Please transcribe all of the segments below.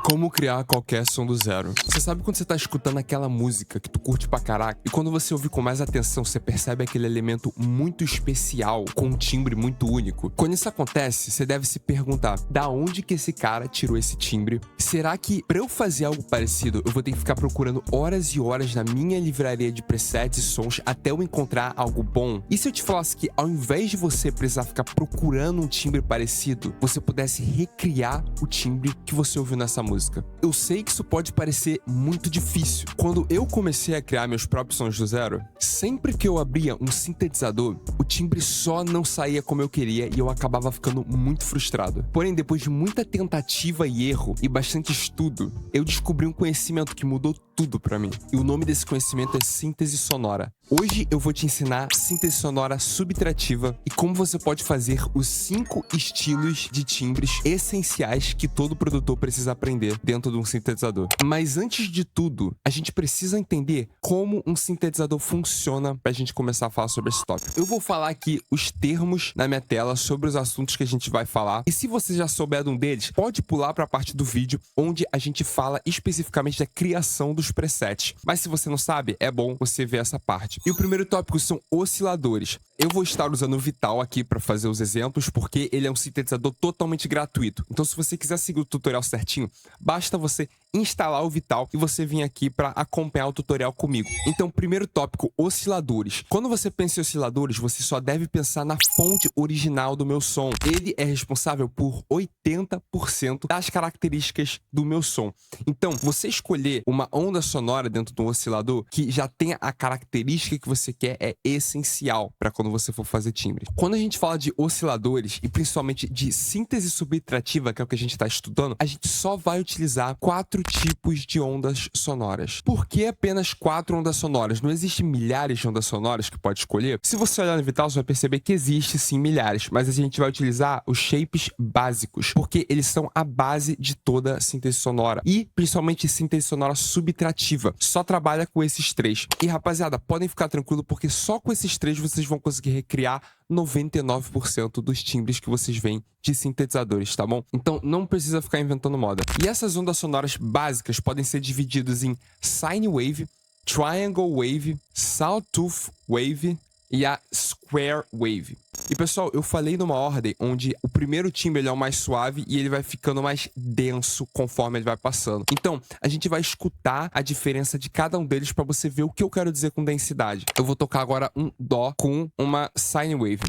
Como criar qualquer som do zero. Você sabe quando você tá escutando aquela música que tu curte pra caraca e quando você ouve com mais atenção, você percebe aquele elemento muito especial, com um timbre muito único? Quando isso acontece, você deve se perguntar, da onde que esse cara tirou esse timbre? Será que pra eu fazer algo parecido, eu vou ter que ficar procurando horas e horas na minha livraria de presets e sons até eu encontrar algo bom? E se eu te falasse que ao invés de você precisar ficar procurando um timbre parecido, você pudesse recriar o timbre que você ouviu nessa música? Eu sei que isso pode parecer muito difícil. Quando eu comecei a criar meus próprios sons do zero, sempre que eu abria um sintetizador, o timbre só não saía como eu queria e eu acabava ficando muito frustrado. Porém, depois de muita tentativa e erro e bastante estudo, eu descobri um conhecimento que mudou tudo pra mim. E o nome desse conhecimento é síntese sonora. Hoje eu vou te ensinar síntese sonora subtrativa e como você pode fazer os 5 estilos de timbres essenciais que todo produtor precisa aprender dentro de um sintetizador. Mas antes de tudo, a gente precisa entender como um sintetizador funciona pra gente começar a falar sobre esse tópico. Eu vou falar aqui os termos na minha tela sobre os assuntos que a gente vai falar. E se você já souber de um deles, pode pular pra parte do vídeo onde a gente fala especificamente da criação dos presets. Mas se você não sabe, é bom você ver essa parte. E o primeiro tópico são osciladores. Eu vou estar usando o Vital aqui para fazer os exemplos, porque ele é um sintetizador totalmente gratuito. Então, se você quiser seguir o tutorial certinho, basta você instalar o Vital e você vir aqui para acompanhar o tutorial comigo. Então, primeiro tópico, osciladores. Quando você pensa em osciladores, você só deve pensar na fonte original do meu som. Ele é responsável por 80% das características do meu som. Então, você escolher uma onda sonora dentro de um oscilador que já tem a característica que você quer é essencial para quando você for fazer timbre. Quando a gente fala de osciladores e principalmente de síntese subtrativa, que é o que a gente está estudando, a gente só vai utilizar 4 tipos de ondas sonoras. Por que apenas 4 ondas sonoras? Não existem milhares de ondas sonoras que pode escolher? Se você olhar no Vital, você vai perceber que existe sim milhares, mas a gente vai utilizar os shapes básicos, porque eles são a base de toda a síntese sonora e principalmente síntese sonora subtrativa. Só trabalha com esses 3. E rapaziada, podem ficar tranquilo porque só com esses 3 vocês vão conseguir recriar 99% dos timbres que vocês veem de sintetizadores, tá bom? Então não precisa ficar inventando moda. E essas ondas sonoras básicas podem ser divididas em Sine Wave, Triangle Wave, Sawtooth Wave e a Square Wave. E pessoal, eu falei numa ordem onde o primeiro timbre ele é o mais suave e ele vai ficando mais denso conforme ele vai passando. Então, a gente vai escutar a diferença de cada um deles para você ver o que eu quero dizer com densidade. Eu vou tocar agora um Dó com uma Sine Wave.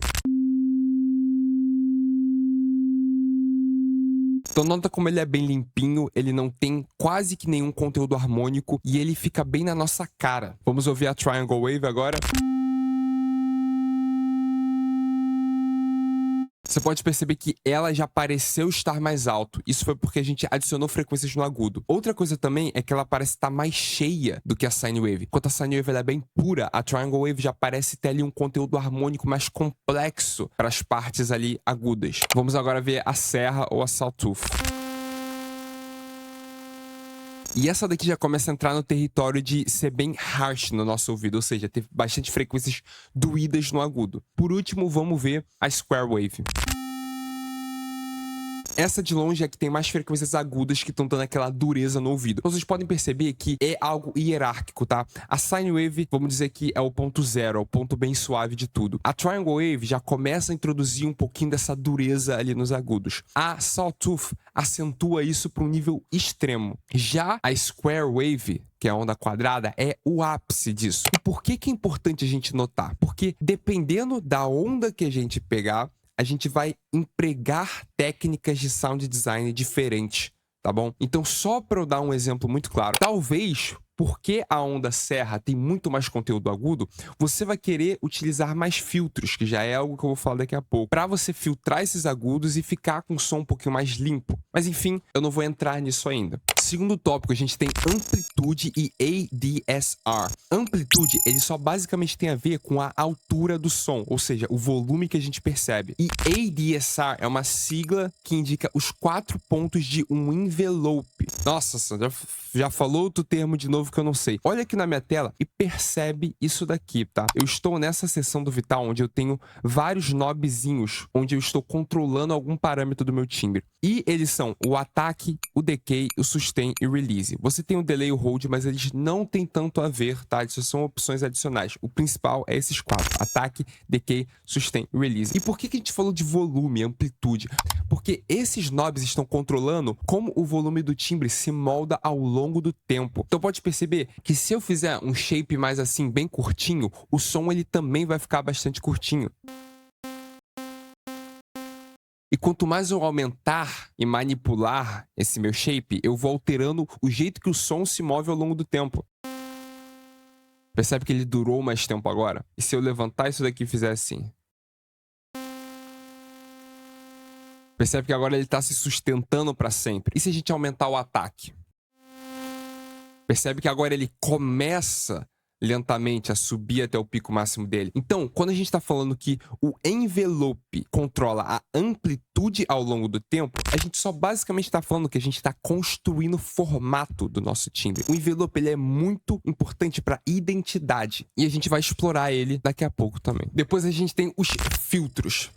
Então nota como ele é bem limpinho, ele não tem quase que nenhum conteúdo harmônico e ele fica bem na nossa cara. Vamos ouvir a Triangle Wave agora. Você pode perceber que ela já pareceu estar mais alto. Isso foi porque a gente adicionou frequências no agudo. Outra coisa também é que ela parece estar mais cheia do que a Sine Wave. Enquanto a Sine Wave ela é bem pura, a Triangle Wave já parece ter ali um conteúdo harmônico mais complexo para as partes ali agudas. Vamos agora ver a Serra ou a Sawtooth. E essa daqui já começa a entrar no território de ser bem harsh no nosso ouvido, ou seja, ter bastante frequências doídas no agudo. Por último, vamos ver a Square Wave. Essa de longe é que tem mais frequências agudas que estão dando aquela dureza no ouvido. Então, vocês podem perceber que é algo hierárquico, tá? A Sine Wave, vamos dizer que é o ponto zero, é o ponto bem suave de tudo. A Triangle Wave já começa a introduzir um pouquinho dessa dureza ali nos agudos. A Sawtooth acentua isso para um nível extremo. Já a Square Wave, que é a onda quadrada, é o ápice disso. E por que é importante a gente notar? Porque dependendo da onda que a gente pegar, a gente vai empregar técnicas de sound design diferentes, tá bom? Então, só para eu dar um exemplo muito claro, talvez porque a onda serra tem muito mais conteúdo agudo, você vai querer utilizar mais filtros, que já é algo que eu vou falar daqui a pouco, para você filtrar esses agudos e ficar com um som um pouquinho mais limpo. Mas enfim, eu não vou entrar nisso ainda. segundo tópico, a gente tem amplitude e ADSR. Amplitude, ele só basicamente tem a ver com a altura do som, ou seja, o volume que a gente percebe. E ADSR é uma sigla que indica os 4 pontos de um envelope. Nossa, Sandra, já falou outro termo de novo que eu não sei. Olha aqui na minha tela e percebe isso daqui, tá? Eu estou nessa seção do Vital onde eu tenho vários knobzinhos, onde eu estou controlando algum parâmetro do meu timbre. E eles são o ataque, o decay, o sustain e o release. Você tem o delay e o hold, mas eles não têm tanto a ver, tá? Isso são opções adicionais. O principal é esses 4. Ataque, decay, sustain e release. E por que a gente falou de volume, amplitude? Porque esses knobs estão controlando como o volume do timbre se molda ao longo do tempo. Então pode perceber que se eu fizer um shape mais assim, bem curtinho, o som ele também vai ficar bastante curtinho. E quanto mais eu aumentar e manipular esse meu shape, eu vou alterando o jeito que o som se move ao longo do tempo. Percebe que ele durou mais tempo agora? E se eu levantar isso daqui e fizer assim? Percebe que agora ele está se sustentando para sempre. E se a gente aumentar o ataque? Percebe que agora ele começa lentamente a subir até o pico máximo dele. Então, quando a gente está falando que o envelope controla a amplitude ao longo do tempo, a gente só basicamente está falando que a gente está construindo o formato do nosso timbre. O envelope ele é muito importante para identidade e a gente vai explorar ele daqui a pouco também. Depois a gente tem os filtros.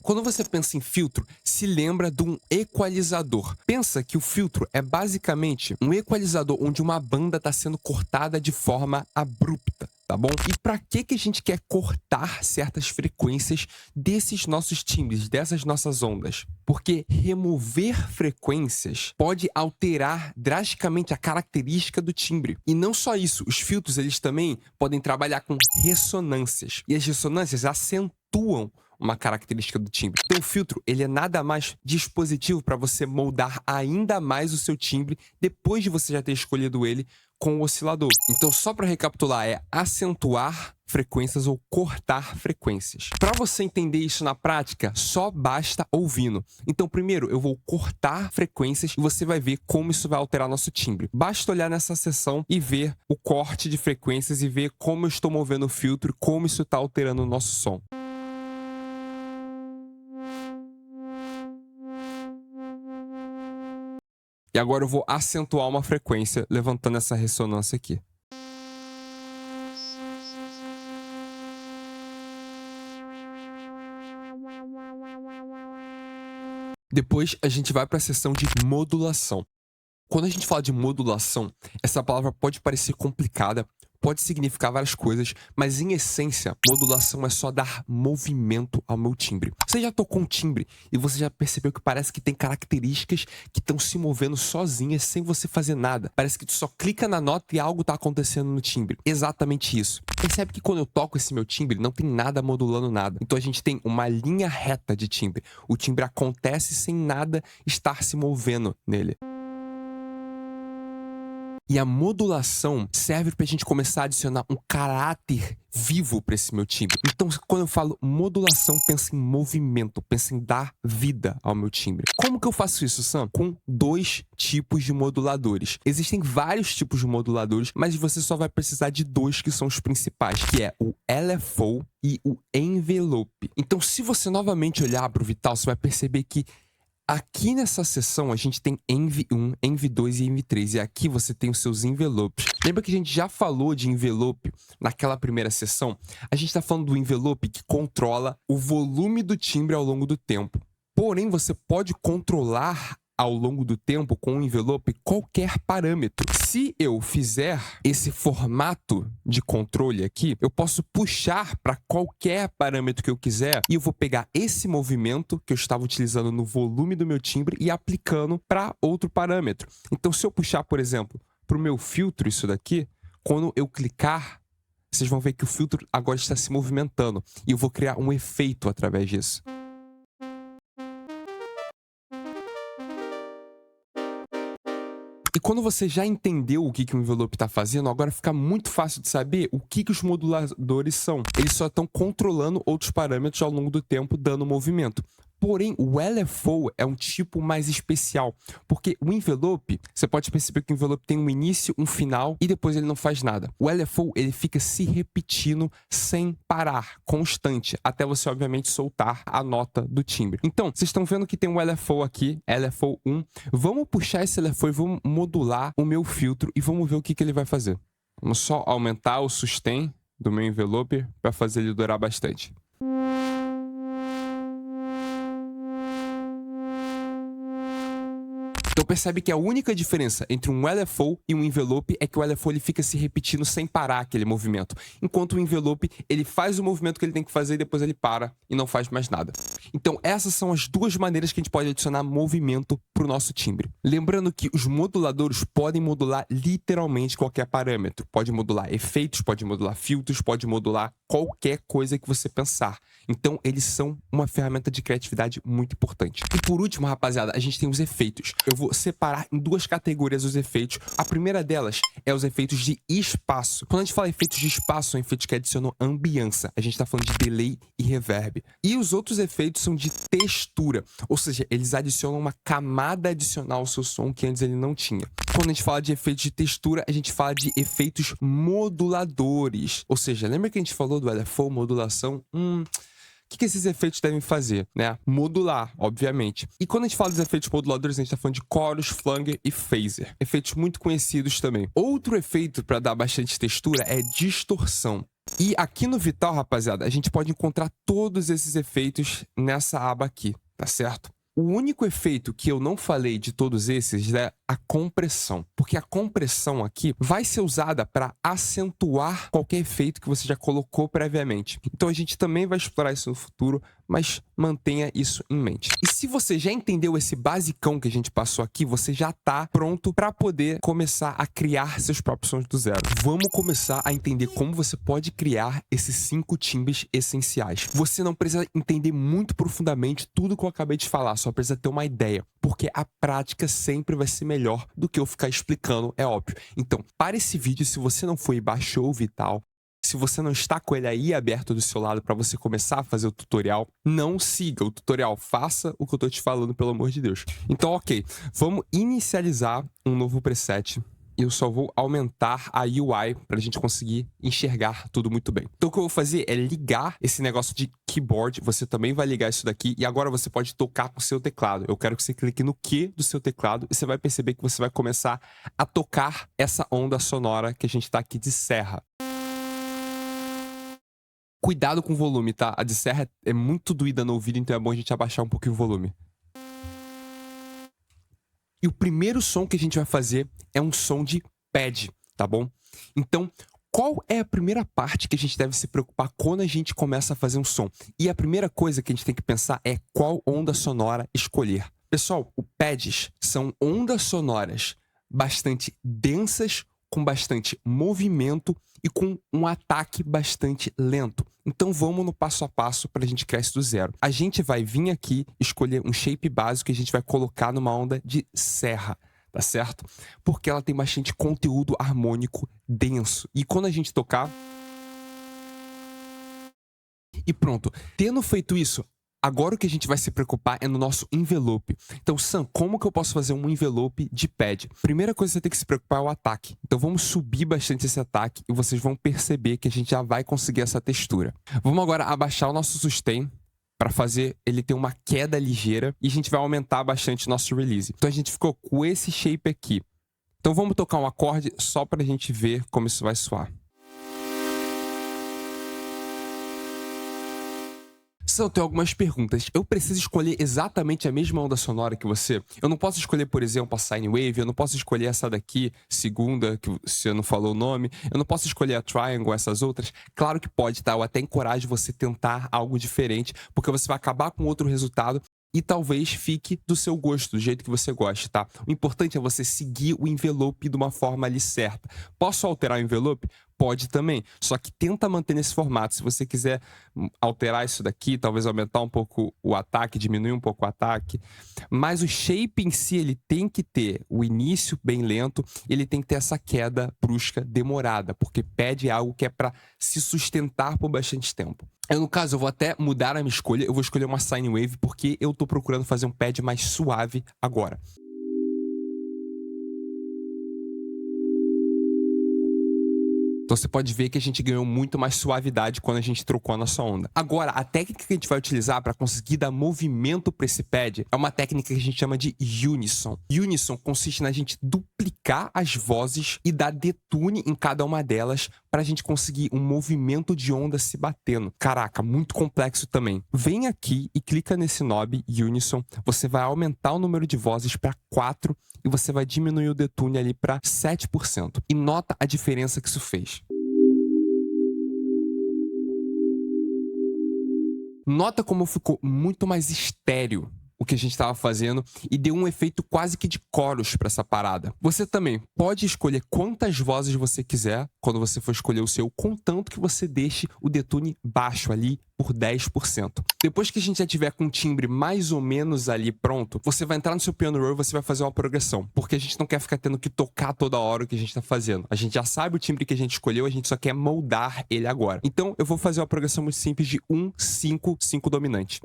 Quando você pensa em filtro, se lembra de um equalizador. Pensa que o filtro é basicamente um equalizador onde uma banda está sendo cortada de forma abrupta, tá bom? E para que a gente quer cortar certas frequências desses nossos timbres, dessas nossas ondas? Porque remover frequências pode alterar drasticamente a característica do timbre. E não só isso, os filtros eles também podem trabalhar com ressonâncias. E as ressonâncias acentuam uma característica do timbre. Então o filtro, ele é nada mais dispositivo para você moldar ainda mais o seu timbre depois de você já ter escolhido ele com o oscilador. Então só para recapitular, é acentuar frequências ou cortar frequências. Para você entender isso na prática, só basta ouvindo. Então primeiro eu vou cortar frequências e você vai ver como isso vai alterar nosso timbre. Basta olhar nessa seção e ver o corte de frequências e ver como eu estou movendo o filtro e como isso está alterando o nosso som. E agora eu vou acentuar uma frequência levantando essa ressonância aqui. Depois a gente vai para a seção de modulação. Quando a gente fala de modulação, essa palavra pode parecer complicada, pode significar várias coisas, mas em essência, modulação é só dar movimento ao meu timbre. Você já tocou um timbre e você já percebeu que parece que tem características que estão se movendo sozinhas sem você fazer nada. Parece que tu só clica na nota e algo está acontecendo no timbre. Exatamente isso. Percebe que quando eu toco esse meu timbre, não tem nada modulando nada. Então a gente tem uma linha reta de timbre. O timbre acontece sem nada estar se movendo nele. E a modulação serve para a gente começar a adicionar um caráter vivo para esse meu timbre. Então, quando eu falo modulação, pensa em movimento, pensa em dar vida ao meu timbre. Como que eu faço isso, Sam? Com 2 tipos de moduladores. Existem vários tipos de moduladores, mas você só vai precisar de 2 que são os principais, que é o LFO e o envelope. Então, se você novamente olhar para o Vital, você vai perceber que aqui nessa seção a gente tem Env1, Env2 e Env3, e aqui você tem os seus envelopes. Lembra que a gente já falou de envelope naquela primeira seção? A gente está falando do envelope que controla o volume do timbre ao longo do tempo. Porém, você pode controlar ao longo do tempo com o envelope qualquer parâmetro. Se eu fizer esse formato de controle aqui, eu posso puxar para qualquer parâmetro que eu quiser e eu vou pegar esse movimento que eu estava utilizando no volume do meu timbre e aplicando para outro parâmetro. Então, se eu puxar, por exemplo, para o meu filtro isso daqui, quando eu clicar, vocês vão ver que o filtro agora está se movimentando e eu vou criar um efeito através disso. E quando você já entendeu o que o envelope está fazendo, agora fica muito fácil de saber o que os moduladores são. Eles só estão controlando outros parâmetros ao longo do tempo, dando movimento. Porém, o LFO é um tipo mais especial, porque o envelope, você pode perceber que o envelope tem um início, um final e depois ele não faz nada. O LFO, ele fica se repetindo sem parar, constante, até você, obviamente, soltar a nota do timbre. Então, vocês estão vendo que tem um LFO aqui, LFO 1. Vamos puxar esse LFO e vamos modular o meu filtro e vamos ver o que ele vai fazer. Vamos só aumentar o sustain do meu envelope para fazer ele durar bastante. Então percebe que a única diferença entre um LFO e um envelope é que o LFO ele fica se repetindo sem parar aquele movimento, enquanto o envelope ele faz o movimento que ele tem que fazer e depois ele para e não faz mais nada. Então essas são as duas maneiras que a gente pode adicionar movimento para o nosso timbre. Lembrando que os moduladores podem modular literalmente qualquer parâmetro. Pode modular efeitos, pode modular filtros, pode modular qualquer coisa que você pensar. Então eles são uma ferramenta de criatividade muito importante. E por último, rapaziada, a gente tem os efeitos. Eu vou separar em duas categorias os efeitos. A primeira delas é os efeitos de espaço. Quando a gente fala efeitos de espaço, são efeitos que adicionam ambiência. A gente está falando de delay e reverb. E os outros efeitos são de textura, ou seja, eles adicionam uma camada adicional ao seu som que antes ele não tinha. Quando a gente fala de efeitos de textura, a gente fala de efeitos moduladores. Ou seja, lembra que a gente falou do LFO, modulação? O que esses efeitos devem fazer, né? Modular, obviamente. E quando a gente fala dos efeitos moduladores, a gente tá falando de chorus, flanger e phaser. Efeitos muito conhecidos também. Outro efeito para dar bastante textura é distorção. E aqui no Vital, rapaziada, a gente pode encontrar todos esses efeitos nessa aba aqui, tá certo? O único efeito que eu não falei de todos esses é a compressão, porque a compressão aqui vai ser usada para acentuar qualquer efeito que você já colocou previamente. Então a gente também vai explorar isso no futuro, mas mantenha isso em mente. E se você já entendeu esse basicão que a gente passou aqui, você já está pronto para poder começar a criar seus próprios sons do zero. Vamos começar a entender como você pode criar esses 5 timbres essenciais. Você não precisa entender muito profundamente tudo que eu acabei de falar, só precisa ter uma ideia, porque a prática sempre vai ser melhor do que eu ficar explicando, é óbvio. Então, para esse vídeo, se você não foi e baixou o Vital, se você não está com ele aí aberto do seu lado para você começar a fazer o tutorial, não siga o tutorial, faça o que eu estou te falando, pelo amor de Deus. Então, ok, vamos inicializar um novo preset. Eu só vou aumentar a UI para a gente conseguir enxergar tudo muito bem. Então o que eu vou fazer é ligar esse negócio de keyboard, você também vai ligar isso daqui e agora você pode tocar com o seu teclado. Eu quero que você clique no Q do seu teclado e você vai perceber que você vai começar a tocar essa onda sonora que a gente está aqui de serra. Cuidado com o volume, tá? A de serra é muito doída no ouvido, então é bom a gente abaixar um pouquinho o volume. E o primeiro som que a gente vai fazer é um som de pad, tá bom? Então, qual é a primeira parte que a gente deve se preocupar quando a gente começa a fazer um som? E a primeira coisa que a gente tem que pensar é qual onda sonora escolher. Pessoal, os pads são ondas sonoras bastante densas, com bastante movimento e com um ataque bastante lento. Então vamos no passo a passo para a gente criar isso do zero. A gente vai vir aqui, escolher um shape básico que a gente vai colocar numa onda de serra, tá certo? Porque ela tem bastante conteúdo harmônico denso. E quando a gente tocar... E pronto. Tendo feito isso, agora o que a gente vai se preocupar é no nosso envelope. Então, Sam, como que eu posso fazer um envelope de pad? Primeira coisa que você tem que se preocupar é o ataque. Então, vamos subir bastante esse ataque e vocês vão perceber que a gente já vai conseguir essa textura. Vamos agora abaixar o nosso sustain para fazer ele ter uma queda ligeira e a gente vai aumentar bastante o nosso release. Então, a gente ficou com esse shape aqui. Então, vamos tocar um acorde só para a gente ver como isso vai soar. Eu tenho algumas perguntas. Eu preciso escolher exatamente a mesma onda sonora que você? Eu não posso escolher, por exemplo, a Sine Wave, eu não posso escolher essa daqui, segunda, que você não falou o nome, eu não posso escolher a Triangle, essas outras? Claro que pode, tá? Eu até encorajo você tentar algo diferente, porque você vai acabar com outro resultado e talvez fique do seu gosto, do jeito que você gosta, tá? O importante é você seguir o envelope de uma forma ali certa. Posso alterar o envelope? Pode também, só que tenta manter nesse formato. Se você quiser alterar isso daqui, talvez aumentar um pouco o ataque, diminuir um pouco o ataque, mas o shape em si, ele tem que ter o início bem lento, ele tem que ter essa queda brusca demorada, porque pad é algo que é para se sustentar por bastante tempo. No caso, eu vou até mudar a minha escolha, eu vou escolher uma sine wave porque eu tô procurando fazer um pad mais suave agora. Então você pode ver que a gente ganhou muito mais suavidade quando a gente trocou a nossa onda. Agora, a técnica que a gente vai utilizar para conseguir dar movimento para esse pad é uma técnica que a gente chama de unison. Unison consiste na gente duplicar as vozes e dar detune em cada uma delas para a gente conseguir um movimento de onda se batendo. Caraca, muito complexo também. Vem aqui e clica nesse knob unison. Você vai aumentar o número de vozes para 4 e você vai diminuir o detune ali para 7%. E nota a diferença que isso fez. Nota como ficou muito mais estéreo o que a gente estava fazendo e deu um efeito quase que de coros para essa parada. Você também pode escolher quantas vozes você quiser quando você for escolher o seu, contanto que você deixe o detune baixo ali por 10%. Depois que a gente já tiver com o timbre mais ou menos ali pronto, você vai entrar no seu piano roll e você vai fazer uma progressão, porque a gente não quer ficar tendo que tocar toda hora o que a gente está fazendo. A gente já sabe o timbre que a gente escolheu, a gente só quer moldar ele agora. Então eu vou fazer uma progressão muito simples de 1, 5, 5 dominante.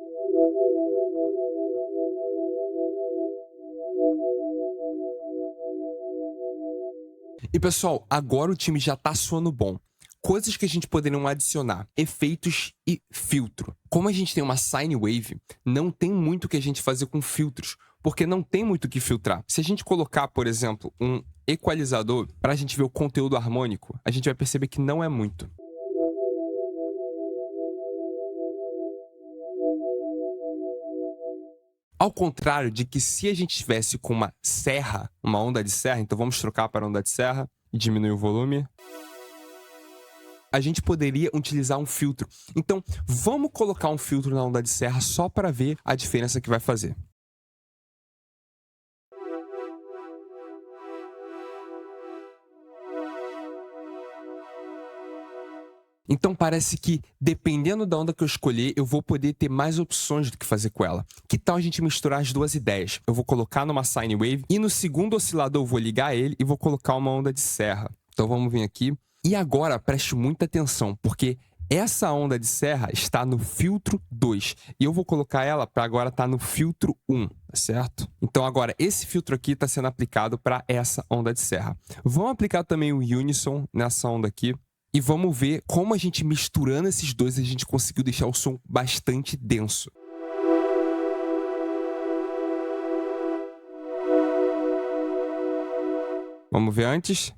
E pessoal, agora o time já tá soando bom. Coisas que a gente poderia adicionar: efeitos e filtro. Como a gente tem uma sine wave, não tem muito o que a gente fazer com filtros, porque não tem muito o que filtrar. Se a gente colocar, por exemplo, um equalizador para a gente ver o conteúdo harmônico, a gente vai perceber que não é muito. Ao contrário de que se a gente tivesse com uma serra, uma onda de serra, então vamos trocar para onda de serra e diminuir o volume, a gente poderia utilizar um filtro. Então, vamos colocar um filtro na onda de serra só para ver a diferença que vai fazer. Então parece que, dependendo da onda que eu escolher, eu vou poder ter mais opções do que fazer com ela. Que tal a gente misturar as duas ideias? Eu vou colocar numa sine wave e no segundo oscilador eu vou ligar ele e vou colocar uma onda de serra. Então vamos vir aqui. E agora preste muita atenção, porque essa onda de serra está no filtro 2. E eu vou colocar ela para agora estar no filtro 1, tá certo? Então agora esse filtro aqui está sendo aplicado para essa onda de serra. Vamos aplicar também o unison nessa onda aqui. E vamos ver como a gente misturando esses dois, a gente conseguiu deixar o som bastante denso. Vamos ver antes.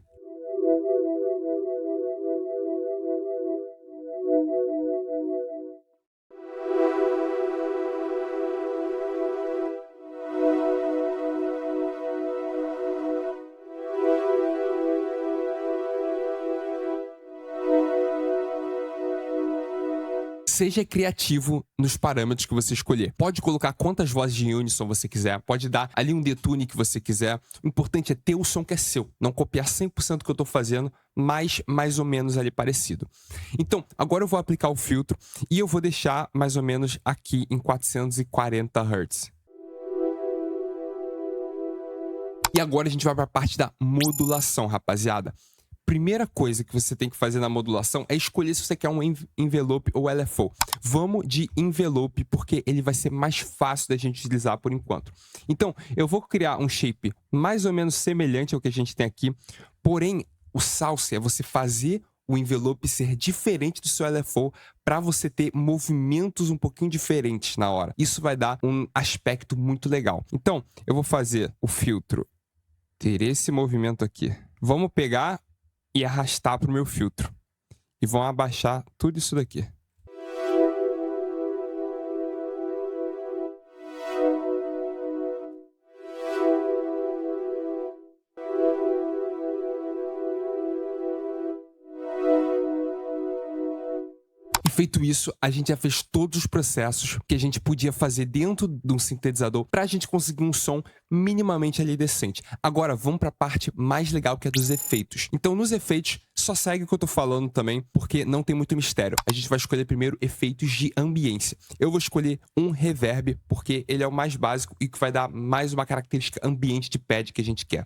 Seja criativo nos parâmetros que você escolher. Pode colocar quantas vozes de unison você quiser, pode dar ali um detune que você quiser. O importante é ter o som que é seu, não copiar 100% do que eu estou fazendo, mas mais ou menos ali parecido. Então, agora eu vou aplicar o filtro e eu vou deixar mais ou menos aqui em 440 Hz. E agora a gente vai para a parte da modulação, rapaziada. Primeira coisa que você tem que fazer na modulação é escolher se você quer um envelope ou LFO. Vamos de envelope, porque ele vai ser mais fácil da gente utilizar por enquanto. Então, eu vou criar um shape mais ou menos semelhante ao que a gente tem aqui, porém, o salsa é você fazer o envelope ser diferente do seu LFO para você ter movimentos um pouquinho diferentes na hora. Isso vai dar um aspecto muito legal. Então, eu vou fazer o filtro ter esse movimento aqui. Vamos pegar e arrastar para o meu filtro. E vão abaixar tudo isso daqui. Feito isso, a gente já fez todos os processos que a gente podia fazer dentro de um sintetizador para a gente conseguir um som minimamente ali decente. Agora, vamos para a parte mais legal, que é dos efeitos. Então, nos efeitos, só segue o que eu tô falando também, porque não tem muito mistério. A gente vai escolher primeiro efeitos de ambiência. Eu vou escolher um reverb, porque ele é o mais básico e que vai dar mais uma característica ambiente de pad que a gente quer.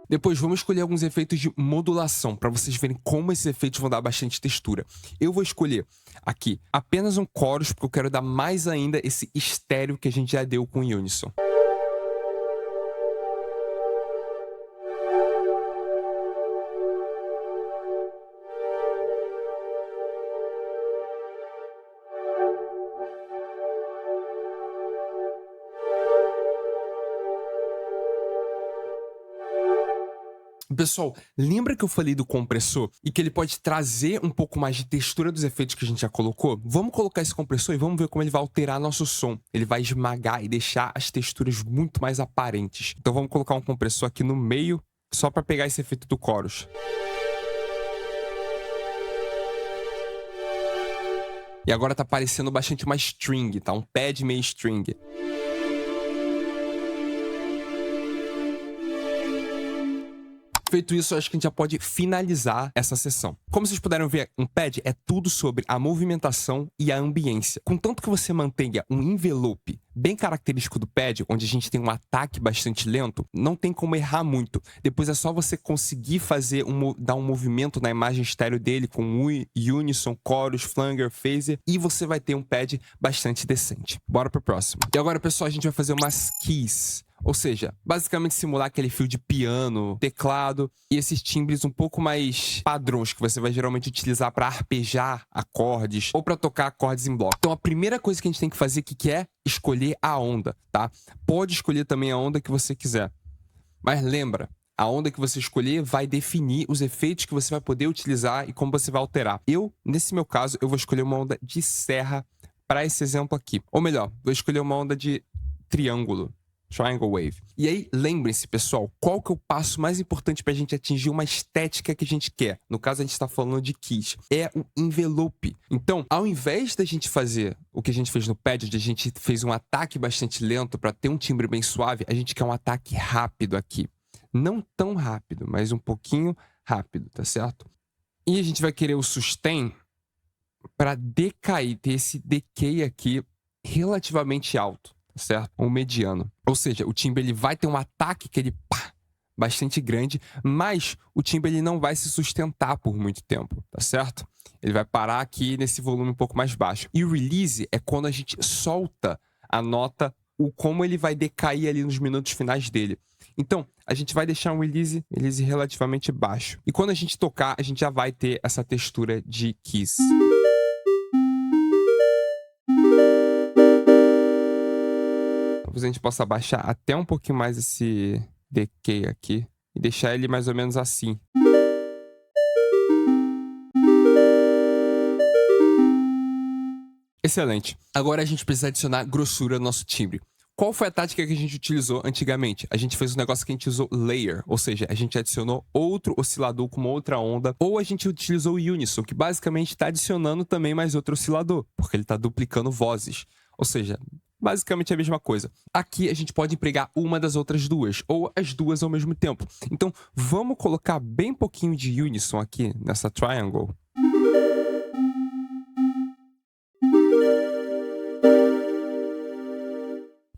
Depois vamos escolher alguns efeitos de modulação, para vocês verem como esses efeitos vão dar bastante textura. Eu vou escolher aqui apenas um chorus, porque eu quero dar mais ainda esse estéreo que a gente já deu com o Unison. Pessoal, lembra que eu falei do compressor e que ele pode trazer um pouco mais de textura dos efeitos que a gente já colocou? Vamos colocar esse compressor e vamos ver como ele vai alterar nosso som. Ele vai esmagar e deixar as texturas muito mais aparentes. Então vamos colocar um compressor aqui no meio, só para pegar esse efeito do chorus. E agora tá parecendo bastante uma string, tá? Um pad meio string. Feito isso, acho que a gente já pode finalizar essa sessão. Como vocês puderam ver, um pad é tudo sobre a movimentação e a ambiência. Contanto que você mantenha um envelope bem característico do pad, onde a gente tem um ataque bastante lento, não tem como errar muito. Depois é só você conseguir dar um movimento na imagem estéreo dele com unison, chorus, flanger, phaser, e você vai ter um pad bastante decente. Bora pro próximo. E agora, pessoal, a gente vai fazer umas keys. Ou seja, basicamente simular aquele fio de piano, teclado e esses timbres um pouco mais padrões que você vai geralmente utilizar para arpejar acordes ou para tocar acordes em bloco. Então a primeira coisa que a gente tem que fazer aqui que é escolher a onda, tá? Pode escolher também a onda que você quiser. Mas lembra, a onda que você escolher vai definir os efeitos que você vai poder utilizar e como você vai alterar. Nesse meu caso, eu vou escolher uma onda de serra para esse exemplo aqui. Ou melhor, vou escolher uma onda de triângulo. Triangle Wave. E aí, lembrem-se, pessoal, qual que é o passo mais importante para a gente atingir uma estética que a gente quer? No caso, a gente está falando de keys. É o envelope. Então, ao invés da gente fazer o que a gente fez no pad, onde a gente fez um ataque bastante lento para ter um timbre bem suave, a gente quer um ataque rápido aqui. Não tão rápido, mas um pouquinho rápido, tá certo? E a gente vai querer o sustain para decair, ter esse decay aqui relativamente alto. Certo? Ou mediano. Ou seja, o timbre ele vai ter um ataque que ele bastante grande, mas o timbre ele não vai se sustentar por muito tempo, tá certo? Ele vai parar aqui nesse volume um pouco mais baixo. E o release é quando a gente solta a nota, como ele vai decair ali nos minutos finais dele. Então, a gente vai deixar um release relativamente baixo. E quando a gente tocar, a gente já vai ter essa textura de keys. Talvez a gente possa abaixar até um pouquinho mais esse decay aqui e deixar ele mais ou menos assim. Excelente. Agora a gente precisa adicionar grossura no nosso timbre. Qual foi a tática que a gente utilizou antigamente? A gente fez um negócio que a gente usou layer, ou seja, a gente adicionou outro oscilador com uma outra onda, ou a gente utilizou o unison, que basicamente está adicionando também mais outro oscilador, porque ele está duplicando vozes. Ou seja, basicamente a mesma coisa. Aqui a gente pode empregar uma das outras duas, ou as duas ao mesmo tempo. Então, vamos colocar bem pouquinho de unison aqui nessa triangle.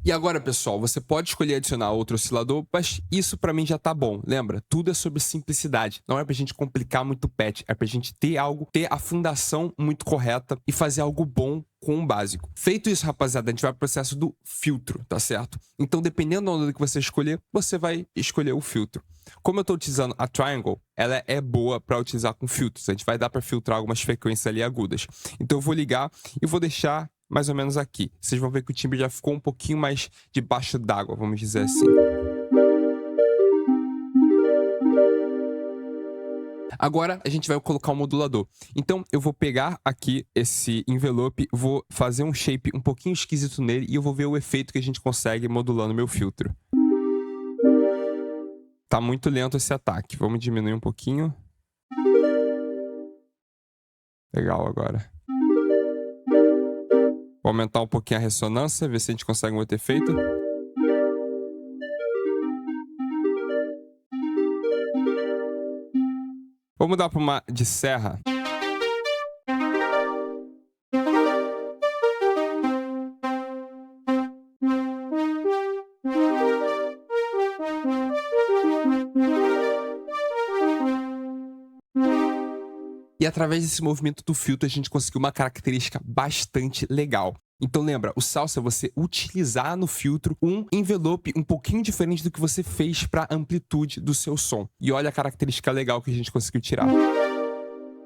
E agora, pessoal, você pode escolher adicionar outro oscilador, mas isso pra mim já tá bom. Lembra? Tudo é sobre simplicidade. Não é pra gente complicar muito o patch, é pra gente ter a fundação muito correta e fazer algo bom com o básico. Feito isso, rapaziada, a gente vai pro processo do filtro, tá certo? Então, dependendo da onda que você escolher, você vai escolher o filtro. Como eu tô utilizando a Triangle, ela é boa para utilizar com filtros. A gente vai dar para filtrar algumas frequências ali agudas. Então, eu vou ligar e vou deixar mais ou menos aqui. Vocês vão ver que o timbre já ficou um pouquinho mais debaixo d'água, vamos dizer assim. Agora a gente vai colocar um modulador. Então eu vou pegar aqui esse envelope, vou fazer um shape um pouquinho esquisito nele e eu vou ver o efeito que a gente consegue modulando meu filtro. Tá muito lento esse ataque. Vamos diminuir um pouquinho. Legal agora. Vou aumentar um pouquinho a ressonância, ver se a gente consegue um outro efeito. Vou mudar para uma de serra. E através desse movimento do filtro, a gente conseguiu uma característica bastante legal. Então lembra, o salsa é você utilizar no filtro um envelope um pouquinho diferente do que você fez para a amplitude do seu som. E olha a característica legal que a gente conseguiu tirar.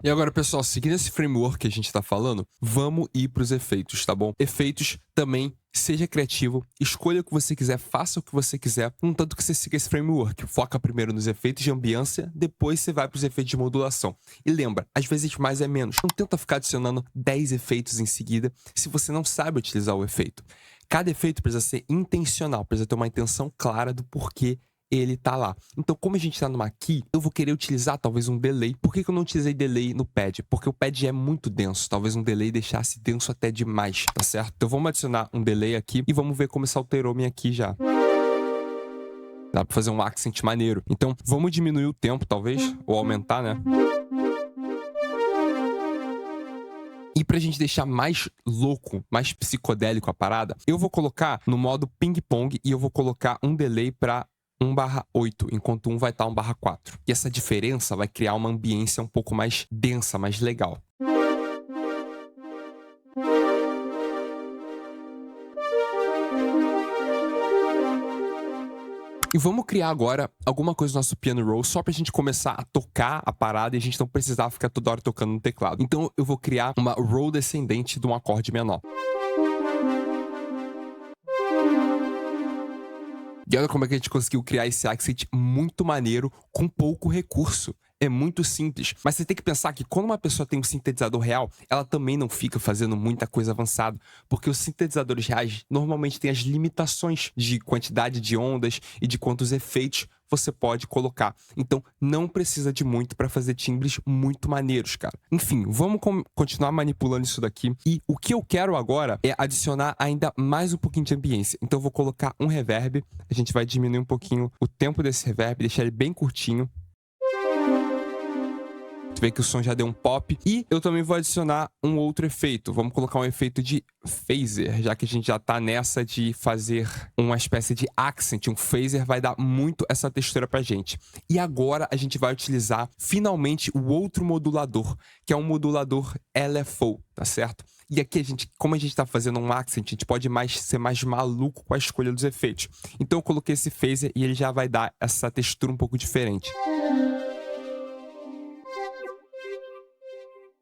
E agora, pessoal, seguindo esse framework que a gente tá falando, vamos ir pros efeitos, tá bom? Efeitos também, seja criativo, escolha o que você quiser, faça o que você quiser, contanto que você siga esse framework. Foca primeiro nos efeitos de ambiência, depois você vai pros efeitos de modulação. E lembra, às vezes mais é menos. Não tenta ficar adicionando 10 efeitos em seguida se você não sabe utilizar o efeito. Cada efeito precisa ser intencional, precisa ter uma intenção clara do porquê ele tá lá. Então, como a gente tá numa key, eu vou querer utilizar talvez um delay. Por que eu não utilizei delay no pad? Porque o pad é muito denso. Talvez um delay deixasse denso até demais, tá certo? Então, vamos adicionar um delay aqui e vamos ver como isso alterou minha key já. Dá pra fazer um accent maneiro. Então, vamos diminuir o tempo, talvez, ou aumentar, né? E pra gente deixar mais louco, mais psicodélico a parada, eu vou colocar no modo ping-pong e eu vou colocar um delay pra 1/8, enquanto um vai estar 1/4. E essa diferença vai criar uma ambiência um pouco mais densa, mais legal. E vamos criar agora alguma coisa no nosso piano roll só pra gente começar a tocar a parada e a gente não precisar ficar toda hora tocando no teclado. Então eu vou criar uma roll descendente de um acorde menor. E olha como é que a gente conseguiu criar esse accent muito maneiro com pouco recurso. É muito simples, mas você tem que pensar que quando uma pessoa tem um sintetizador real, ela também não fica fazendo muita coisa avançada, porque os sintetizadores reais normalmente têm as limitações de quantidade de ondas e de quantos efeitos você pode colocar. Então, não precisa de muito para fazer timbres muito maneiros, cara. Enfim, vamos continuar manipulando isso daqui. E o que eu quero agora é adicionar ainda mais um pouquinho de ambiência. Então, eu vou colocar um reverb. A gente vai diminuir um pouquinho o tempo desse reverb, deixar ele bem curtinho. Tu vê que o som já deu um pop. E eu também vou adicionar um outro efeito. Vamos colocar um efeito de phaser, já que a gente já tá nessa de fazer uma espécie de accent. Um phaser vai dar muito essa textura pra gente. E agora a gente vai utilizar finalmente o outro modulador, que é um modulador LFO, tá certo? E aqui, como a gente tá fazendo um accent, a gente pode ser mais maluco com a escolha dos efeitos. Então eu coloquei esse phaser e ele já vai dar essa textura um pouco diferente.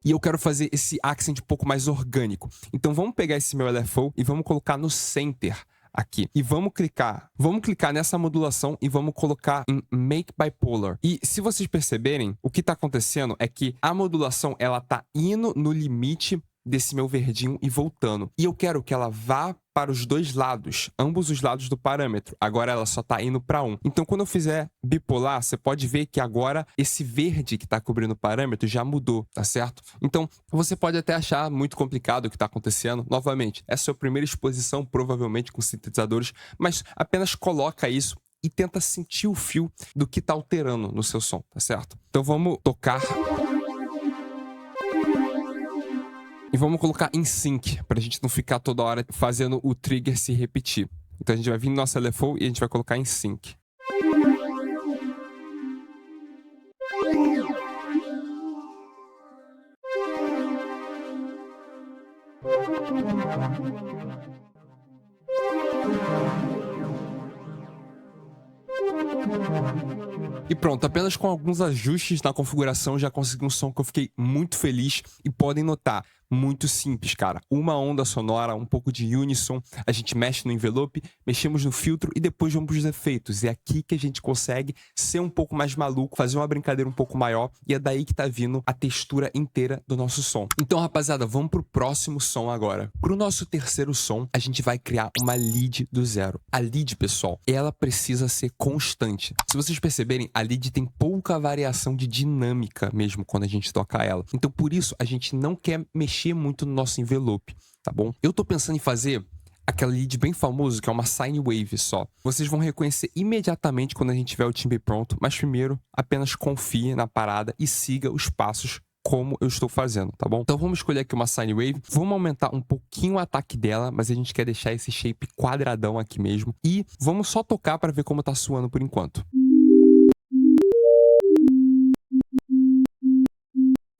E eu quero fazer esse accent um pouco mais orgânico. Então vamos pegar esse meu LFO e vamos colocar no center aqui. E vamos clicar nessa modulação e vamos colocar em Make Bipolar. E se vocês perceberem, o que tá acontecendo é que a modulação, ela tá indo no limite desse meu verdinho e voltando. E eu quero que ela vá para os dois lados, ambos os lados do parâmetro. Agora ela só tá indo para um. Então quando eu fizer bipolar, você pode ver que agora esse verde que tá cobrindo o parâmetro já mudou, tá certo? Então você pode até achar muito complicado o que tá acontecendo. Novamente, essa é a sua primeira exposição, provavelmente com sintetizadores, mas apenas coloca isso e tenta sentir o fio do que tá alterando no seu som, tá certo? Então vamos tocar. E vamos colocar em sync, pra gente não ficar toda hora fazendo o trigger se repetir. Então a gente vai vir no nosso LFO e a gente vai colocar em sync. E pronto, apenas com alguns ajustes na configuração já consegui um som que eu fiquei muito feliz. E podem notar, muito simples, cara. Uma onda sonora, um pouco de unison, a gente mexe no envelope, mexemos no filtro e depois vamos pros efeitos. É aqui que a gente consegue ser um pouco mais maluco, fazer uma brincadeira um pouco maior, e é daí que tá vindo a textura inteira do nosso som. Então, rapaziada, vamos pro próximo som agora. Pro nosso terceiro som, a gente vai criar uma lead do zero. A lead, pessoal, ela precisa ser constante. Se vocês perceberem, a lead tem pouca variação de dinâmica mesmo quando a gente toca ela. Então, por isso, a gente não quer mexer muito no nosso envelope. tá bom? Eu tô pensando em fazer aquela lead bem famoso, que é uma sine wave só. Vocês vão reconhecer imediatamente quando a gente tiver o timbre pronto, mas primeiro, apenas confie na parada e siga os passos como eu estou fazendo, tá bom? Então vamos escolher aqui uma sine wave, vamos aumentar um pouquinho o ataque dela, mas a gente quer deixar esse shape quadradão aqui mesmo, e vamos só tocar para ver como tá suando por enquanto.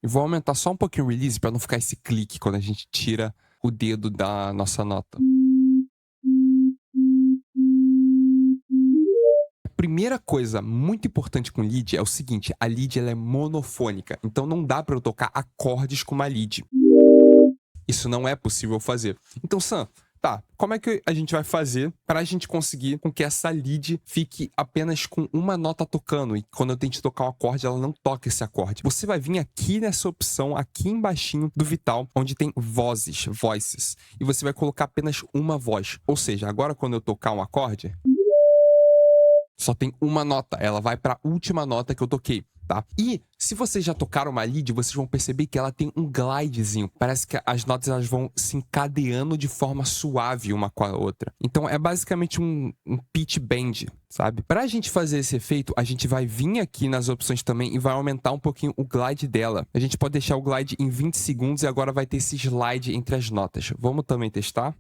E vou aumentar só um pouquinho o release para não ficar esse clique quando a gente tira o dedo da nossa nota. Primeira coisa muito importante com lead é o seguinte, a lead ela é monofônica, então não dá para eu tocar acordes com uma lead. Isso não é possível fazer. Então, Sam, tá, como é que a gente vai fazer para a gente conseguir com que essa lead fique apenas com uma nota tocando e quando eu tente tocar um acorde, ela não toca esse acorde? Você vai vir aqui nessa opção, aqui embaixinho do Vital, onde tem vozes, voices, e você vai colocar apenas uma voz. Ou seja, agora quando eu tocar um acorde, só tem uma nota, ela vai para a última nota que eu toquei, tá? E se vocês já tocaram uma lead, vocês vão perceber que ela tem um glidezinho. Parece que as notas elas vão se encadeando de forma suave uma com a outra. Então é basicamente um pitch bend, sabe? Pra gente fazer esse efeito, a gente vai vir aqui nas opções também e vai aumentar um pouquinho o glide dela. A gente pode deixar o glide em 20 segundos e agora vai ter esse slide entre as notas. Vamos também testar?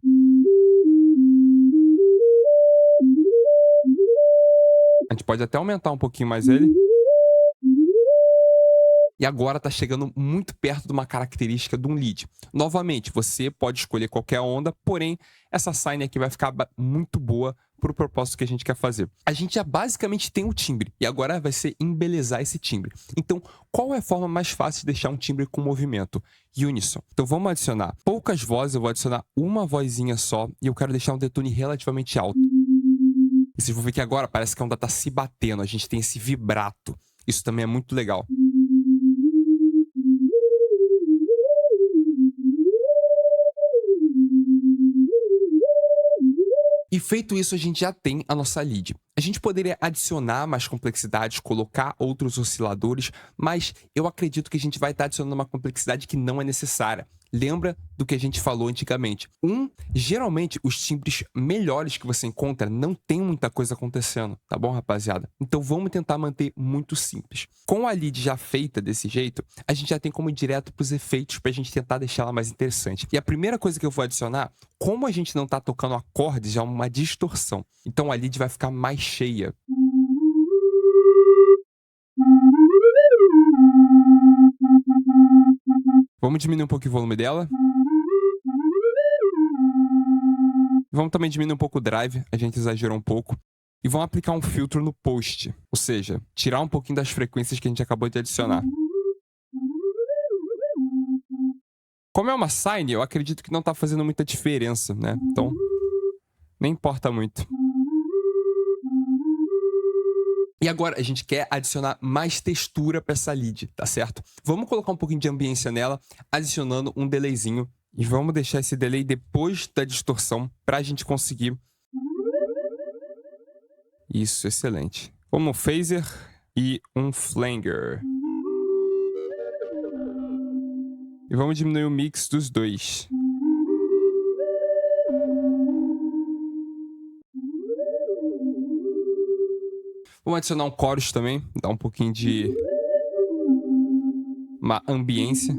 A gente pode até aumentar um pouquinho mais ele. E agora tá chegando muito perto de uma característica de um lead. Novamente, você pode escolher qualquer onda, porém, essa sine aqui vai ficar muito boa para o propósito que a gente quer fazer. A gente já basicamente tem o timbre, e agora vai ser embelezar esse timbre. Então, qual é a forma mais fácil de deixar um timbre com movimento? Unison. Então, vamos adicionar poucas vozes, eu vou adicionar uma vozinha só, e eu quero deixar um detune relativamente alto. E vocês vão ver que agora parece que a onda tá se batendo, a gente tem esse vibrato. Isso também é muito legal. E feito isso, a gente já tem a nossa lead. A gente poderia adicionar mais complexidades, colocar outros osciladores, mas eu acredito que a gente vai estar adicionando uma complexidade que não é necessária. Lembra do que a gente falou antigamente. Geralmente, os timbres melhores que você encontra não tem muita coisa acontecendo, tá bom, rapaziada? Então vamos tentar manter muito simples. Com a lead já feita desse jeito, a gente já tem como ir direto para os efeitos para a gente tentar deixar ela mais interessante. E a primeira coisa que eu vou adicionar, como a gente não tá tocando acordes, já é uma distorção. Então a lead vai ficar mais cheia. Vamos diminuir um pouco o volume dela. Vamos também diminuir um pouco o drive, a gente exagerou um pouco. E vamos aplicar um filtro no post, ou seja, tirar um pouquinho das frequências que a gente acabou de adicionar. Como é uma sine, eu acredito que não tá fazendo muita diferença, né? Então, nem importa muito. E agora a gente quer adicionar mais textura para essa lead, tá certo? Vamos colocar um pouquinho de ambiência nela, adicionando um delayzinho. E vamos deixar esse delay depois da distorção para a gente conseguir. Isso, excelente. Como um phaser e um flanger. E vamos diminuir o mix dos dois. Vamos adicionar um chorus também, dar um pouquinho de uma ambiência.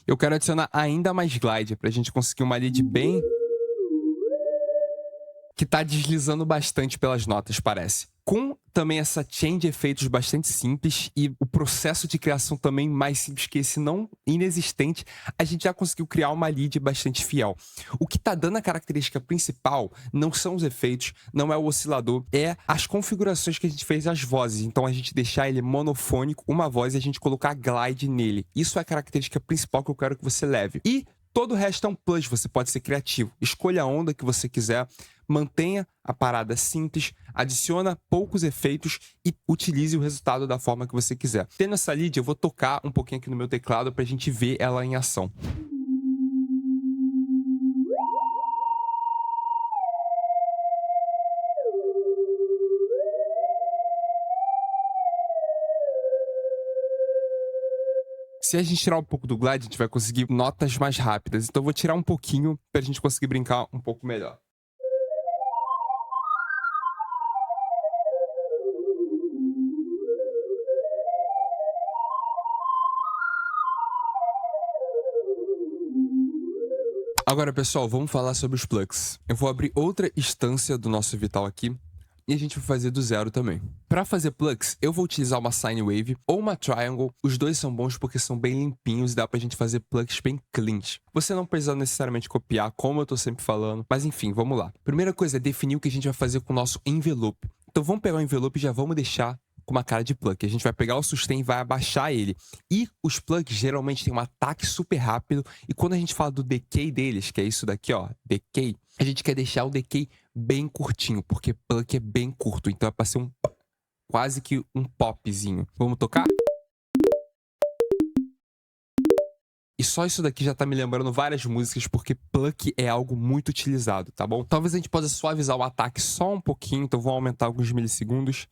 Eu quero adicionar ainda mais glide pra gente conseguir uma lead bem que tá deslizando bastante pelas notas, parece. Com também essa chain de efeitos bastante simples e o processo de criação também mais simples que esse, não inexistente, a gente já conseguiu criar uma lead bastante fiel. O que tá dando a característica principal não são os efeitos, não é o oscilador, é as configurações que a gente fez as vozes. Então a gente deixar ele monofônico, uma voz, e a gente colocar glide nele. Isso é a característica principal que eu quero que você leve. E todo o resto é um plus, você pode ser criativo. Escolha a onda que você quiser, mantenha a parada simples, adiciona poucos efeitos e utilize o resultado da forma que você quiser. Tendo essa lead, eu vou tocar um pouquinho aqui no meu teclado para a gente ver ela em ação. Se a gente tirar um pouco do glide, a gente vai conseguir notas mais rápidas. Então eu vou tirar um pouquinho pra gente conseguir brincar um pouco melhor. Agora, pessoal, vamos falar sobre os plugs. Eu vou abrir outra instância do nosso Vital aqui e a gente vai fazer do zero também. Para fazer plugs, eu vou utilizar uma Sine Wave ou uma Triangle. Os dois são bons porque são bem limpinhos e dá pra gente fazer plugs bem cleans. Você não precisa necessariamente copiar, como eu tô sempre falando, mas enfim, vamos lá. Primeira coisa é definir o que a gente vai fazer com o nosso envelope. Então vamos pegar o envelope e já vamos deixar com uma cara de plug. A gente vai pegar o sustain e vai abaixar ele. E os plugs geralmente têm um ataque super rápido. E quando a gente fala do decay deles, que é isso daqui, ó, decay, a gente quer deixar o decay bem curtinho, porque plug é bem curto. Então é pra ser quase que um popzinho. Vamos tocar? E só isso daqui já tá me lembrando várias músicas, porque pluck é algo muito utilizado, tá bom? Talvez a gente possa suavizar o ataque só um pouquinho, então vou aumentar alguns milissegundos.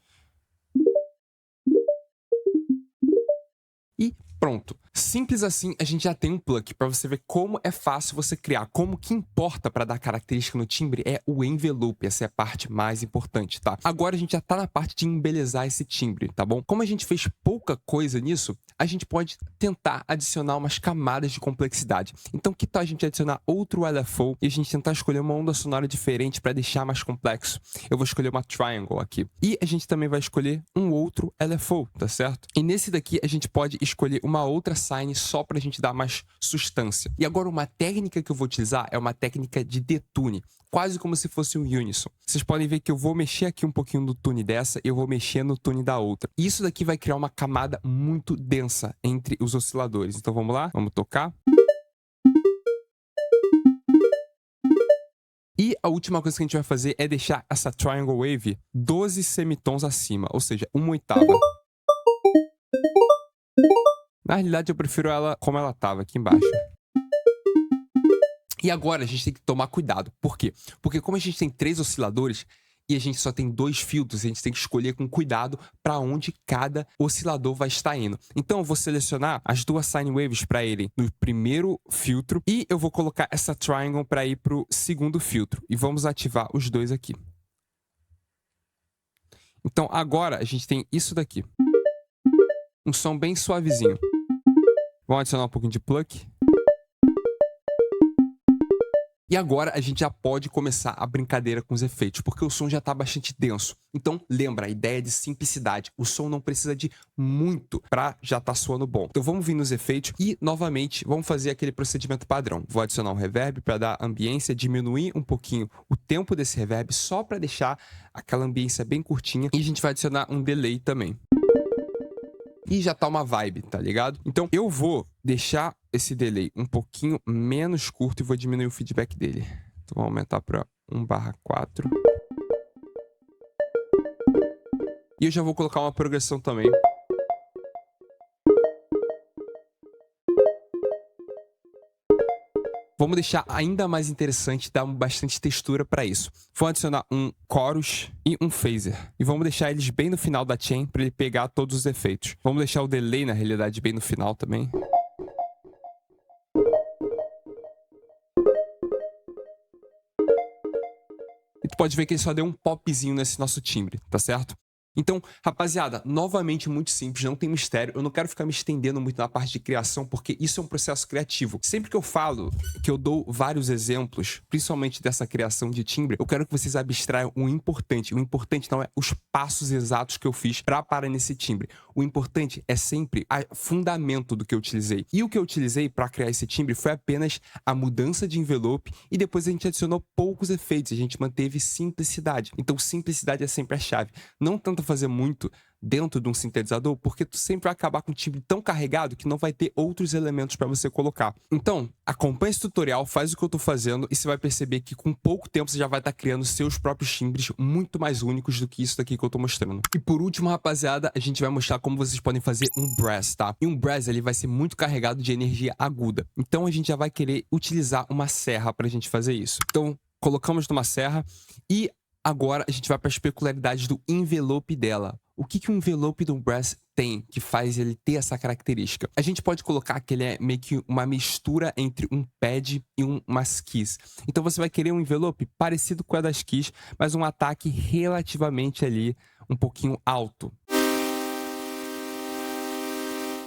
E pronto. Simples assim, a gente já tem um plug para você ver como é fácil você criar. Como que importa para dar característica no timbre é o envelope. Essa é a parte mais importante, tá? Agora a gente já tá na parte de embelezar esse timbre, tá bom? Como a gente fez pouca coisa nisso, a gente pode tentar adicionar umas camadas de complexidade. Então, que tal a gente adicionar outro LFO e a gente tentar escolher uma onda sonora diferente para deixar mais complexo? Eu vou escolher uma Triangle aqui. E a gente também vai escolher um outro LFO, tá certo? E nesse daqui a gente pode escolher uma outra Sine só pra gente dar mais sustância. E agora uma técnica que eu vou utilizar é uma técnica de detune, quase como se fosse um unison. Vocês podem ver que eu vou mexer aqui um pouquinho no tune dessa e eu vou mexer no tune da outra. E isso daqui vai criar uma camada muito densa entre os osciladores. Então vamos lá, vamos tocar. E a última coisa que a gente vai fazer é deixar essa Triangle Wave 12 semitons acima, ou seja, 1/8. Na realidade, eu prefiro ela como ela estava aqui embaixo. E agora a gente tem que tomar cuidado. Por quê? Porque como a gente tem 3 osciladores e a gente só tem 2 filtros, a gente tem que escolher com cuidado para onde cada oscilador vai estar indo. Então eu vou selecionar as 2 sine waves para irem no primeiro filtro e eu vou colocar essa triangle para ir para o segundo filtro. E vamos ativar os dois aqui. Então agora a gente tem isso daqui. Um som bem suavezinho. Vamos adicionar um pouquinho de pluck. E agora a gente já pode começar a brincadeira com os efeitos, porque o som já está bastante denso. Então, lembra, a ideia é de simplicidade. O som não precisa de muito para já estar soando bom. Então, vamos vir nos efeitos e, novamente, vamos fazer aquele procedimento padrão. Vou adicionar um reverb para dar ambiência, diminuir um pouquinho o tempo desse reverb, só para deixar aquela ambiência bem curtinha. E a gente vai adicionar um delay também. E já tá uma vibe, tá ligado? Então eu vou deixar esse delay um pouquinho menos curto e vou diminuir o feedback dele. Então vou aumentar para 1/4. E eu já vou colocar uma progressão também. Vamos deixar ainda mais interessante, dar bastante textura para isso. Vou adicionar um chorus e um phaser. E vamos deixar eles bem no final da chain para ele pegar todos os efeitos. Vamos deixar o delay, na realidade, bem no final também. E tu pode ver que ele só deu um popzinho nesse nosso timbre, tá certo? Então, rapaziada, novamente muito simples, não tem mistério. Eu não quero ficar me estendendo muito na parte de criação, porque isso é um processo criativo. Sempre que eu falo, que eu dou vários exemplos, principalmente dessa criação de timbre, eu quero que vocês abstraiam o importante. O importante não é os passos exatos que eu fiz para parar nesse timbre. O importante é sempre o fundamento do que eu utilizei. E o que eu utilizei para criar esse timbre foi apenas a mudança de envelope e depois a gente adicionou poucos efeitos. A gente manteve simplicidade. Então, simplicidade é sempre a chave. Não tanto fazer muito dentro de um sintetizador, porque tu sempre vai acabar com um timbre tão carregado que não vai ter outros elementos para você colocar. Então, acompanha esse tutorial, faz o que eu tô fazendo e você vai perceber que com pouco tempo você já vai estar criando seus próprios timbres muito mais únicos do que isso daqui que eu tô mostrando. E por último, rapaziada, a gente vai mostrar como vocês podem fazer um brass, tá? E um brass, ele vai ser muito carregado de energia aguda. Então, a gente já vai querer utilizar uma serra pra gente fazer isso. Então, colocamos numa serra e agora a gente vai para as peculiaridades do envelope dela. O que o envelope do brass tem que faz ele ter essa característica? A gente pode colocar que ele é meio que uma mistura entre um pad e umas keys. Então você vai querer um envelope parecido com a das keys, mas um ataque relativamente ali um pouquinho alto.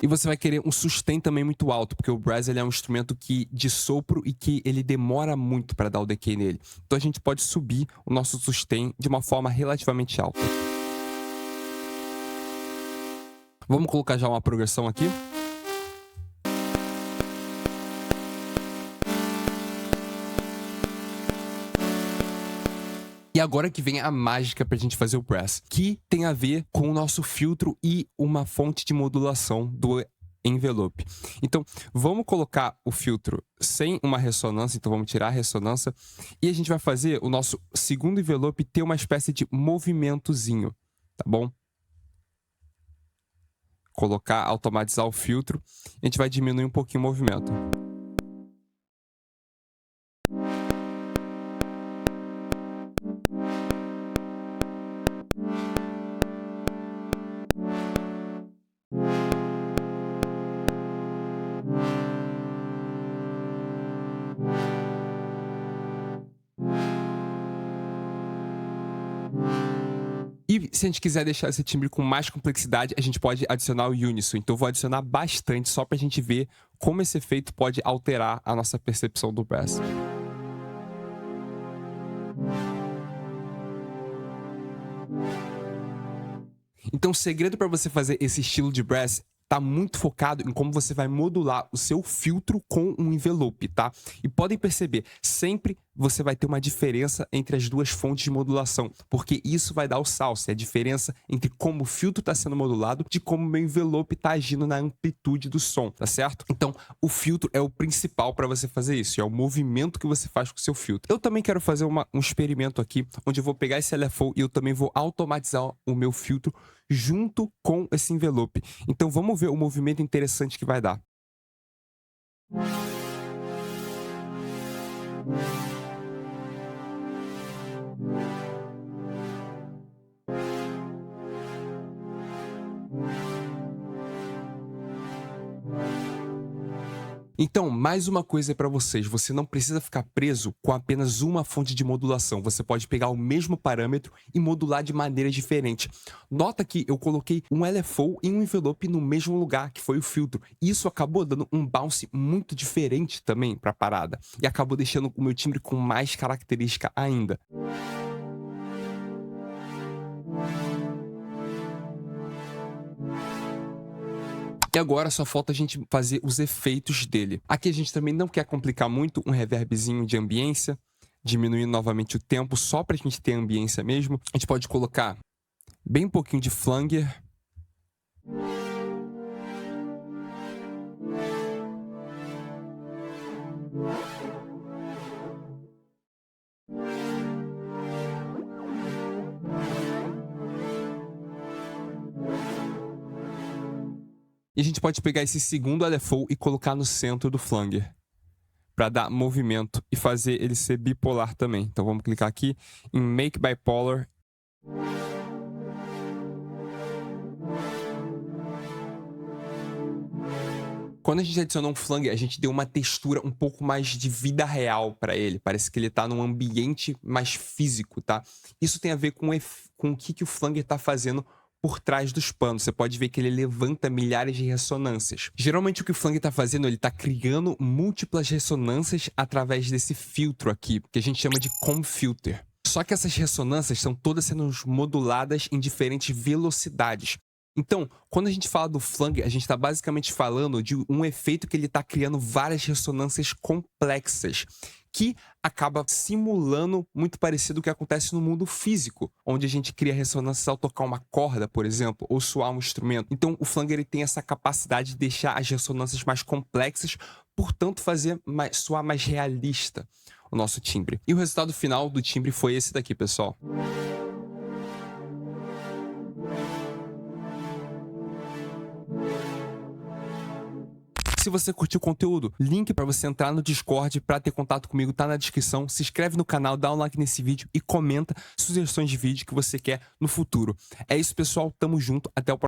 E você vai querer um sustain também muito alto, porque o brass ele é um instrumento de sopro e que ele demora muito para dar o decay nele. Então a gente pode subir o nosso sustain de uma forma relativamente alta. Vamos colocar já uma progressão aqui. E agora que vem a mágica pra gente fazer o brass, que tem a ver com o nosso filtro e uma fonte de modulação do envelope. Então, vamos colocar o filtro sem uma ressonância, então vamos tirar a ressonância, e a gente vai fazer o nosso segundo envelope ter uma espécie de movimentozinho, tá bom? Colocar, automatizar o filtro, a gente vai diminuir um pouquinho o movimento. E se a gente quiser deixar esse timbre com mais complexidade, a gente pode adicionar o Unison. Então eu vou adicionar bastante só pra gente ver como esse efeito pode alterar a nossa percepção do brass. Então o segredo para você fazer esse estilo de brass tá muito focado em como você vai modular o seu filtro com um envelope, tá? E podem perceber, sempre você vai ter uma diferença entre as duas fontes de modulação, porque isso vai dar o salse, a diferença entre como o filtro está sendo modulado de como o meu envelope está agindo na amplitude do som, tá certo? Então, o filtro é o principal para você fazer isso, é o movimento que você faz com o seu filtro. Eu também quero fazer um experimento aqui, onde eu vou pegar esse LFO e eu também vou automatizar o meu filtro junto com esse envelope. Então, vamos ver o movimento interessante que vai dar. Então, mais uma coisa para vocês, você não precisa ficar preso com apenas uma fonte de modulação, você pode pegar o mesmo parâmetro e modular de maneira diferente. Nota que eu coloquei um LFO e um envelope no mesmo lugar, que foi o filtro. Isso acabou dando um bounce muito diferente também para a parada, e acabou deixando o meu timbre com mais característica ainda. E agora só falta a gente fazer os efeitos dele. Aqui a gente também não quer complicar muito, um reverbzinho de ambiência, diminuindo novamente o tempo só pra gente ter ambiência mesmo. A gente pode colocar bem um pouquinho de flanger. E a gente pode pegar esse segundo LFO e colocar no centro do flanger, para dar movimento e fazer ele ser bipolar também. Então vamos clicar aqui em Make Bipolar. Quando a gente adicionou um flanger, a gente deu uma textura um pouco mais de vida real para ele. Parece que ele tá num ambiente mais físico, tá? Isso tem a ver com o que o flanger tá fazendo por trás dos panos. Você pode ver que ele levanta milhares de ressonâncias. Geralmente o que o flanger está fazendo, ele está criando múltiplas ressonâncias através desse filtro aqui, que a gente chama de comb filter. Só que essas ressonâncias estão todas sendo moduladas em diferentes velocidades. Então, quando a gente fala do flanger, a gente está basicamente falando de um efeito que ele está criando várias ressonâncias complexas, que acaba simulando muito parecido com o que acontece no mundo físico, onde a gente cria ressonâncias ao tocar uma corda, por exemplo, ou soar um instrumento. Então, o flanger ele tem essa capacidade de deixar as ressonâncias mais complexas, portanto, soar mais realista o nosso timbre. E o resultado final do timbre foi esse daqui, pessoal. Se você curtiu o conteúdo, link para você entrar no Discord para ter contato comigo tá na descrição. Se inscreve no canal, dá um like nesse vídeo e comenta sugestões de vídeo que você quer no futuro. É isso, pessoal. Tamo junto. Até o próximo.